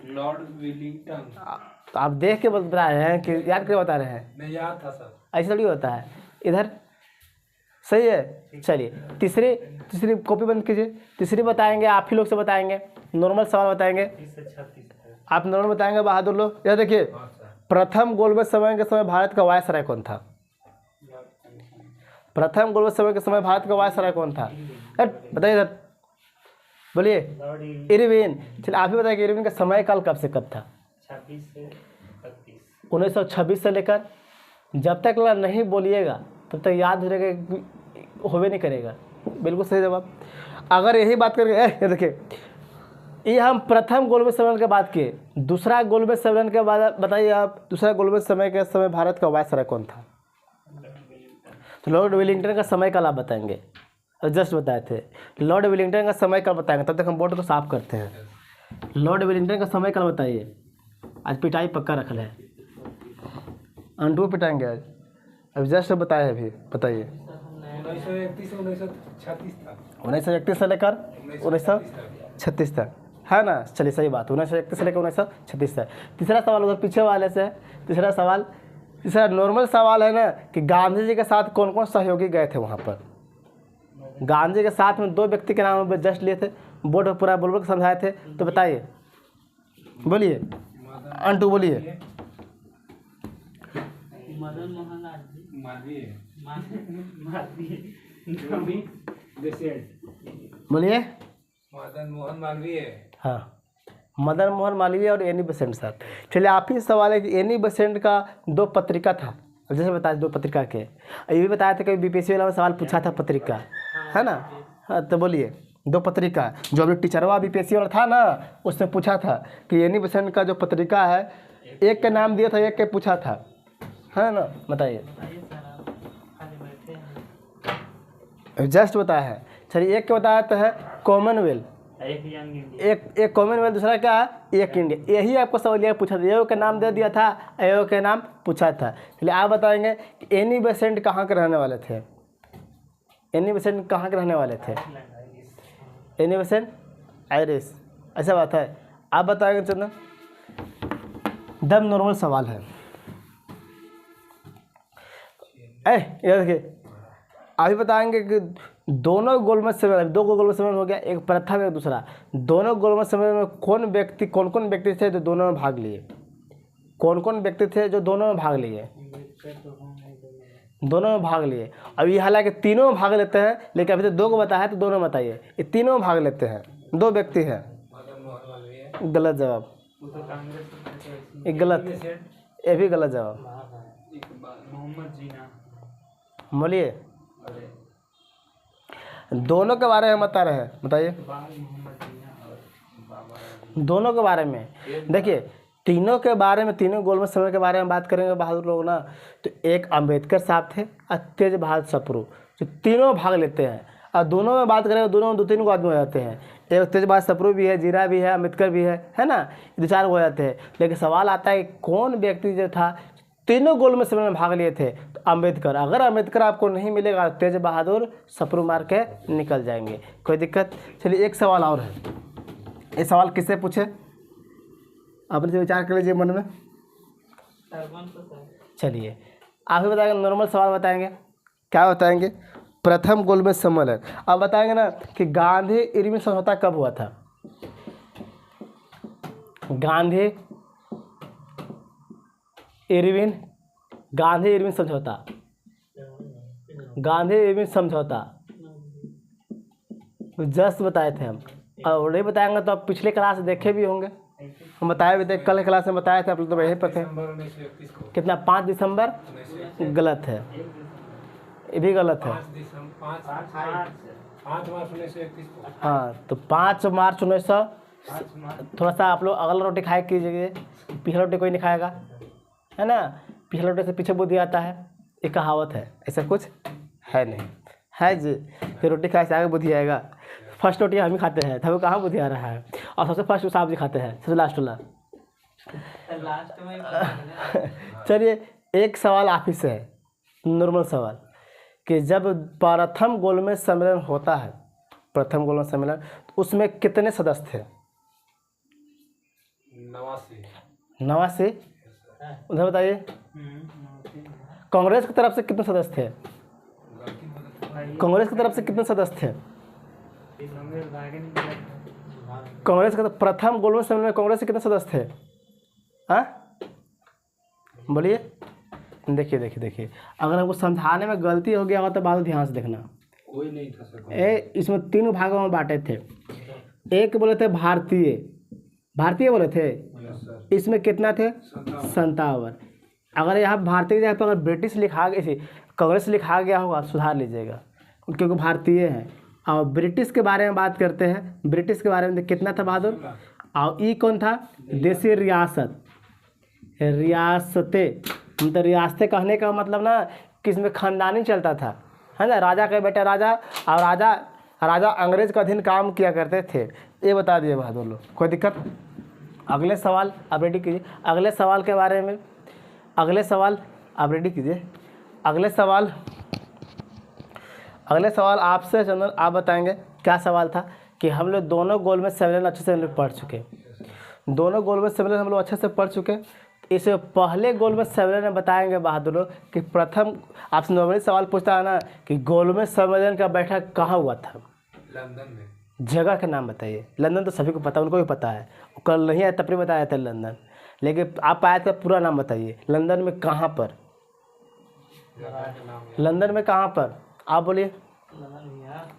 Lord Willingdon. तो आप देख के बता रहे हैं कि याद करके बता रहे हैं? नहीं याद था सर। ऐसा थोड़ी होता है इधर। सही है। चलिए तीसरी कॉपी बंद कीजिए। तीसरी बताएंगे, आप ही लोग से बताएंगे, नॉर्मल सवाल बताएंगे। आप नॉर्मल बताएंगे बहादुर लोग। यह देखिए, प्रथम गोलमेज सम्मेलन के समय भारत का वायसराय कौन था? प्रथम गोलमेज सम्मेलन के समय भारत का वायसराय कौन था? बताइए इधर, बोलिए। इरविन। चलिए आप ही बताइए इरविन का समय काल कब से कब था? 1926 से लेकर, जब तक नहीं बोलिएगा तब तक याद होवे नहीं करेगा। बिल्कुल सही जवाब। अगर यही बात करेंगे, ये देखिए, ये हम प्रथम गोलमेज सम्मेलन की बात किए। दूसरा गोलमेज सम्मेलन के बाद बताइए आप, दूसरा गोलमेज समय के समय भारत का वायसराय कौन था? तो लॉर्ड विलिंगटन का समय काल आप बताएंगे। जस्ट बताए थे लॉर्ड विलिंगटन का समय काल बताएंगे। तब तक हम बोर्ड को साफ करते हैं। लॉर्ड विलिंगटन का समय काल बताइए। आज पिटाई पक्का रख ले, अंडू पिटाएंगे आज। अब जस्ट बताए हैं अभी, बताइए। 1931 से लेकर 1936 तक है ना। चलिए सही बात, 1931 से लेकर 1936 तक। तीसरा सवाल उधर पीछे वाले से है। तीसरा नॉर्मल सवाल है ना कि गांधी जी के साथ कौन कौन सहयोगी गए थे वहाँ पर? गांधी के साथ में 2 व्यक्ति के नाम जस्ट लिए थे, बोर्ड पर पूरा बोल के समझाए थे। तो बताइए, बोलिए अंटू, बोलिए। मदन मोहन बोलिए। मदन मोहन मालवीय। हाँ, मदन मोहन मालवीय और एनी बेसेंट साहब। चलिए आप ही सवाल है कि एनी बेसेंट का 2 पत्रिका था, जैसे बताया 2 पत्रिका के। ये भी बताया था कि बीपीएससी वाला में सवाल पूछा था पत्रिका, है ना। हाँ, तो बोलिए 2 पत्रिका जो अभी टीचरवा बीपीएससी वाला था ना, उसने पूछा था कि एनी बेसेंट का जो पत्रिका है, एक के नाम दिया था, एक के पूछा था, है ना। बताइए। जस्ट बताया है। चलिए एक के बताया तो है कॉमनवेल्थ, एक यंग इंडिया। एक कॉमनवेल्थ, दूसरा क्या है एक इंडिया। यही आपको सवाल पूछा था, एओ का नाम दे दिया था, एओ के नाम पूछा था। चलिए आप बताएंगे कि एनी बेसेंट कहाँ के रहने वाले थे? एनी बेसेंट कहाँ के रहने वाले थे? एनी बेसेंट आयरिश, ऐसा बात है। आप बताएंगे चंदन? दम नॉर्मल सवाल है। ये देखिए, अभी बताएंगे कि दोनों गोलमेज सम्मेलन, दो गोलमेज सम्मेलन हो गया, एक प्रथम एक दूसरा। दोनों गोलमेज सम्मेलन में कौन कौन व्यक्ति थे जो दोनों में भाग लिए? कौन कौन व्यक्ति थे जो दोनों में भाग लिए? दोनों में भाग लिए। अब ये हालांकि तीनों में भाग लेते हैं, लेकिन अभी तो दो को बताया तो दोनों में बताइए। ये तीनों में भाग लेते हैं, दो व्यक्ति हैं। गलत जवाब, ये गलत, ये भी गलत जवाब। मोहम्मद जीना। बोलिए, दोनों के बारे में बता रहे हैं, बताइए। दोनों के बारे में देखिए, तीनों के बारे में, तीनों गोलमेज सम्मेलन के बारे में बात करेंगे बहादुर लोग ना, तो एक अंबेडकर साहब थे और तेज बहादुर सप्रू, जो तीनों भाग लेते हैं। और दोनों में बात करेंगे, दोनों में दो तीन को आदमी हो जाते हैं। एक तेज बहादुर सप्रू भी है, जीरा भी है, अम्बेडकर भी है ना, दो चार को हो जाते हैं। लेकिन सवाल आता है कौन व्यक्ति जो था तीनों गोलमेज सम्मेलन में भाग लिए थे? तो अम्बेडकर। अगर अम्बेडकर आपको नहीं मिलेगा, तेज बहादुर सप्रू मार के निकल जाएंगे, कोई दिक्कत। चलिए एक सवाल और है, ये सवाल किससे पूछे? अपने से विचार कर लीजिए मन में। चलिए आप ही बताएंगे, नॉर्मल सवाल बताएंगे। क्या बताएंगे? प्रथम गोलमेज सम्मेलन। अब बताएंगे ना कि गांधी इरविन समझौता कब हुआ था? गांधी इरविन समझौता, गांधी इरविन समझौता जस्ट बताए थे हम। और नहीं बताएंगे तो आप पिछले क्लास देखे भी होंगे, हम बताए भी थे, कल क्लास में बताए थे, आप लोग तो वहीं पर थे। कितना? 5 दिसंबर? गलत है, ये भी गलत है। 5 मार्च 1931। हाँ, तो 5 मार्च 1900। थोड़ा सा आप लोग अगला रोटी खाए कीजिए, पिछला रोटी कोई नहीं खाएगा, है ना। पिछला रोटी से पीछे बुद्धि आता है, ये कहावत है, ऐसा कुछ है नहीं है जी। फिर रोटी खाए से आगे बुद्धि आएगा। फर्स्ट रोटी हम ही खाते हैं, तब कहाँ बुद्धि आ रहा है। और सबसे फर्स्ट साहब जी खाते हैं, सबसे लास्ट वाला। लास्ट में चलिए एक सवाल आप ही से है, नॉर्मल सवाल, कि जब प्रथम गोलमेज सम्मेलन होता है, प्रथम गोलमेज सम्मेलन, तो उसमें कितने सदस्य थे? 89। उधर बताइए, कांग्रेस की तरफ से कितने सदस्य थे? कांग्रेस की तरफ से कितने सदस्य थे? कांग्रेस का प्रथम गोलमेज सम्मेलन में कांग्रेस के कितने सदस्य थे? हाँ बोलिए। देखिए देखिए देखिए, अगर हमको समझाने में गलती हो गया हो तो बात ध्यान से देखना। कोई नहीं था सर। इसमें 3 भागों में बांटे थे। एक बोले थे भारतीय, भारतीय बोले थे, इसमें कितना थे? 57। अगर यहाँ भारतीय जगह पर अगर ब्रिटिश लिखा गया, कांग्रेस लिखा गया होगा, सुधार लीजिएगा, क्योंकि भारतीय है। और ब्रिटिश के बारे में बात करते हैं, ब्रिटिश के बारे में कितना था बहादुर? और ई कौन था? देसी रियासत, रियासतें, मतलब रियासतें कहने का मतलब ना कि इसमें खानदानी चलता था, है ना। राजा के बेटा राजा, और राजा अंग्रेज का अधीन काम किया करते थे। ये बता दिए बहादुर लोग, कोई दिक्कत। अगले सवाल आप रेडी कीजिए, अगले सवाल के बारे में, अगले सवाल आप रेडी कीजिए। अगले सवाल आपसे चंदन आप बताएंगे। क्या सवाल था? कि हम लोग दोनों गोलमेज सम्मेलन अच्छे से हम लोग पढ़ चुके, दोनों गोलमेज सम्मेलन हम लोग अच्छे से पढ़ चुके। इससे पहले गोलमेज सम्मेलन में बताएंगे बहादुर लोग कि प्रथम, आपसे नॉर्मली सवाल पूछता है ना कि गोलमेज सम्मेलन का बैठक कहाँ हुआ था? लंदन में। जगह का नाम बताइए। लंदन तो सभी को पता, उनको भी पता है, कल नहीं आया तब बताया था लंदन, लेकिन आप आए थे पूरा नाम बताइए। लंदन में कहाँ पर? लंदन में कहाँ पर? आप बोलिए।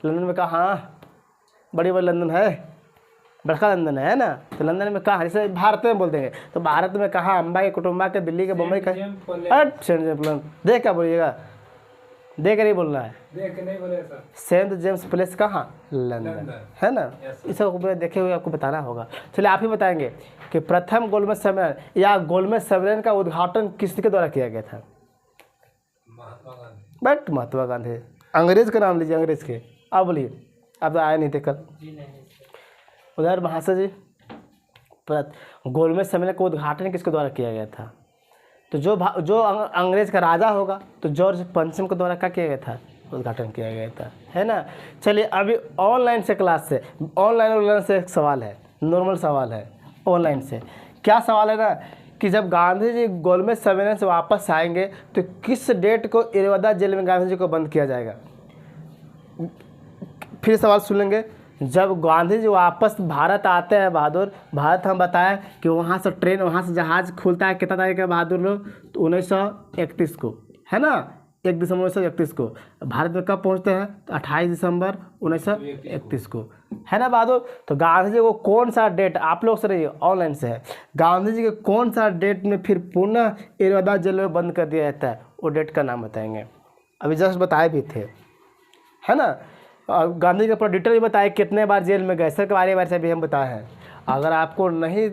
लंदन में कहाँ? बड़ी लंदन है, बड़का लंदन है ना। तो लंदन में कहाँ? जैसे भारत में बोल देंगे तो भारत में कहाँ? अंबा के, कुटुंबा के, दिल्ली के, बम्बई का। सेंट जेम्स, देख क्या बोलिएगा, देख नहीं बोलना है, देख नहीं बोले सर। सेंट जेम्स प्लेस कहाँ? लंदन, है ना। इस सब देखे हुए आपको बताना होगा। चलिए आप ही बताएंगे कि प्रथम गोलमेज सम्मेलन या गोलमेज सम्मेलन का उद्घाटन किसके द्वारा किया गया था? महात्मा गांधी। बट महात्मा गांधी। अंग्रेज का नाम लीजिए, अंग्रेज के। आप बोलिए, आप तो आए नहीं थे कल। उधर महाशय जी गोलमेज सम्मेलन का उद्घाटन किसके द्वारा किया गया था? तो जो अंग्रेज का राजा होगा तो जॉर्ज पंचम के द्वारा क्या किया गया था? उद्घाटन किया गया था, है ना। चलिए अभी ऑनलाइन से क्लास से ऑनलाइन से एक सवाल है, नॉर्मल सवाल है ऑनलाइन से। क्या सवाल है ना कि जब गांधी जी गोलमेज सम्मेलन से वापस आएंगे तो किस डेट को इरवदा जेल में गांधी जी को बंद किया जाएगा? फिर सवाल सुन लेंगे। जब गांधी जी वापस भारत आते हैं बहादुर, भारत हम बताएं कि वहाँ से ट्रेन, वहाँ से जहाज़ खुलता है कितना तारीख है बहादुर लोग? तो 1931 को, है ना। 1 दिसंबर 1931 को। भारत में कब पहुँचते हैं? तो 28 दिसंबर 1931 को, है ना बहादुर। तो गांधी जी को कौन सा डेट, आप लोग से रहिए ऑनलाइन से है, गांधी जी के कौन सा डेट में फिर पुनः इरवदा जेल में बंद कर दिया जाता है? वो डेट का नाम बताएंगे। अभी जस्ट बताए भी थे, है ना। और गांधी के पूरा डिटेल भी बताए कितने बार जेल में गए, सर के बारे से भी हम बताए हैं। अगर आपको नहीं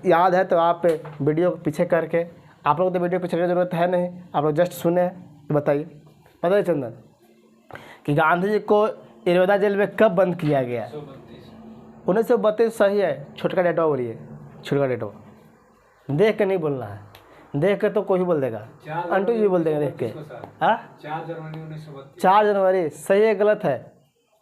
याद है तो आप वीडियो को पीछे करके, आप लोग तो वीडियो पीछे की ज़रूरत है नहीं, आप लोग जस्ट सुने तो बताइए। पता है चंदन कि गांधी जी को इरवदा जेल में कब बंद किया गया? 1932। सही है। छोटका डेटवा बोलिए, छोटका डेटवा देख के नहीं बोलना है, देख के तो कोई भी बोल देगा, अंटू जी बोल देंगे देख के। हाँ 4 जनवरी 1932। 4 जनवरी। सही है गलत है?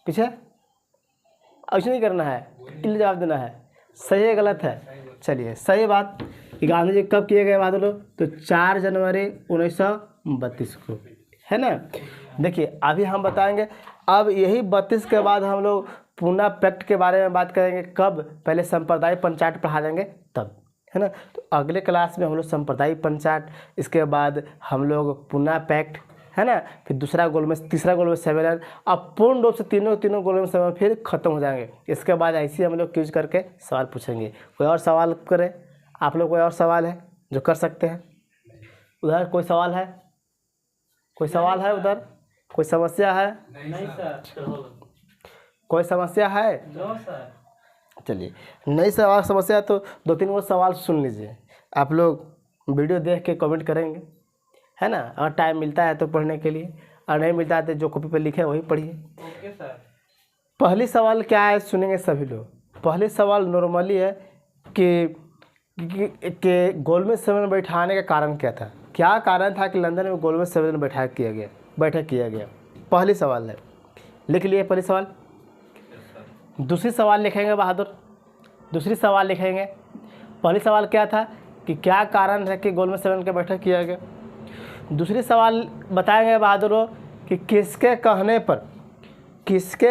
पीछे ऐसे नहीं करना है, इल्ल जवाब देना है। सही है गलत है? चलिए सही बात कि गांधी जी कब किए गए बहादुर लोग? तो 4 जनवरी 1932 को, है ना। देखिए अभी हम बताएंगे। अब यही 32 के बाद हम लोग पूना पैक्ट के बारे में बात करेंगे। कब? पहले सांप्रदायिक पंचायत पढ़ा देंगे तब, है ना। तो अगले क्लास में हम लोग सांप्रदायिक पंचायत, इसके बाद हम लोग पूना पैक्ट, है ना, फिर दूसरा गोलमेज, तीसरा गोलमेज सम्मेलन। अब पूर्ण रूप से तीनों गोलमेज सम्मेलन फिर खत्म हो जाएंगे। इसके बाद ऐसे हम लोग क्यूज करके सवाल पूछेंगे। कोई और सवाल करें आप लोग? कोई और सवाल है जो कर सकते हैं? उधर कोई सवाल है? कोई सवाल है उधर? कोई समस्या है? नहीं सर। कोई समस्या है? No sir. चलिए नई सवाल समस्या तो 2-3 वो सवाल सुन लीजिए। आप लोग वीडियो देख के कमेंट करेंगे, है ना। अगर टाइम मिलता है तो पढ़ने के लिए, और नहीं मिलता है तो जो कॉपी पे लिखे वही पढ़िए। Okay sir. पहली सवाल क्या है सुनेंगे सभी लोग। पहली सवाल नॉर्मली है कि गोलमेज सम्मेलन बैठाने का कारण क्या था? क्या कारण था कि लंदन में गोलमेज सम्मेलन बैठक किया गया? पहली सवाल है, लिख लिए पहली सवाल। दूसरी सवाल लिखेंगे बहादुर, दूसरी सवाल लिखेंगे। पहली सवाल क्या था कि क्या कारण है कि गोलमेज सम्मेलन का बैठक किया गया? दूसरी सवाल बताएंगे बहादुर कि किसके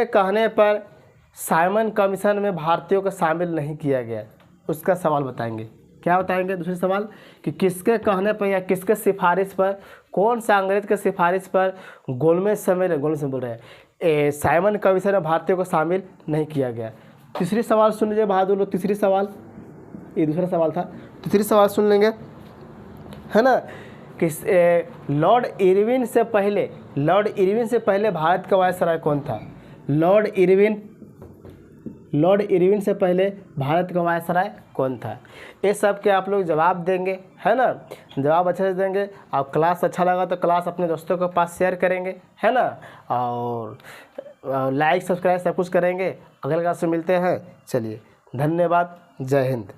कहने पर साइमन कमीशन में भारतीयों को शामिल नहीं किया गया? उसका सवाल बताएंगे। क्या बताएंगे? दूसरी सवाल कि किसके कहने पर या किसके सिफारिश पर, कौन सा अंग्रेज के सिफारिश पर गोलमेज सम्मेलन बोल रहे हैं साइमन कमीशन में भारतीयों को शामिल नहीं किया गया? तीसरी सवाल सुन लीजिए बहादुर लोग। तीसरी सवाल, ये दूसरा सवाल था, तीसरी सवाल सुन लेंगे, है ना। कि लॉर्ड इरविन से पहले भारत का वायसराय कौन था? लॉर्ड इरविन से पहले भारत का वायसराय कौन था? ये सब के आप लोग जवाब देंगे, है ना। जवाब अच्छे से देंगे। आप क्लास अच्छा लगा तो क्लास अपने दोस्तों के पास शेयर करेंगे, है ना। और लाइक सब्सक्राइब सब कुछ करेंगे। अगले क्लास में मिलते हैं। चलिए धन्यवाद, जय हिंद।